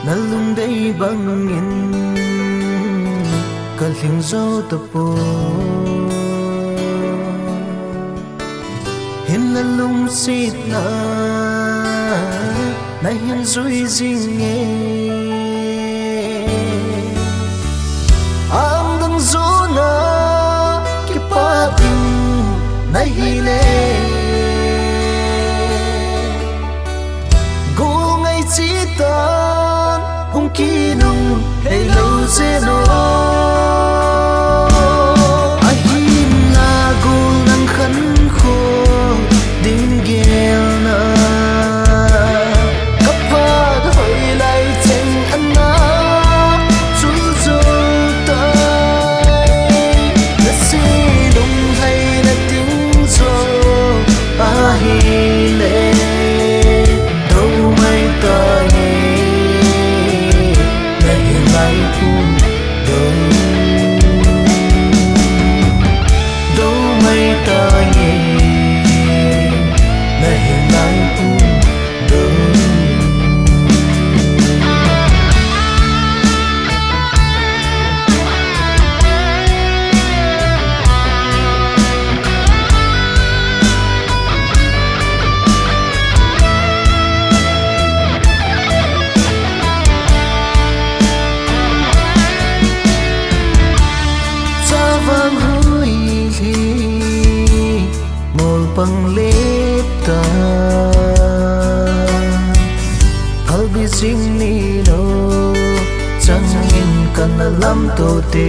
na lung day bangin kaling zo tapo hin la lung sit na hin zui jing nghe am dang zo na ki pa tin na hi le go ngay chỉ tan hung ki nung hay lâu zeno pang lip ta kalbi sing ni no chẳng in kan na lam to te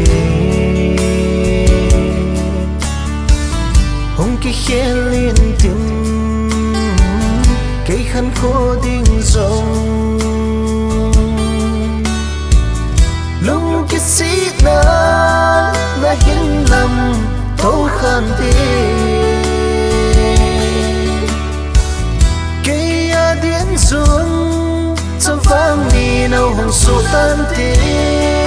hong ki khelin tim cây khăn khô ding rong lung ki si na hin lam to khan te xuân trong vang đi nâu hồng số tan tiếng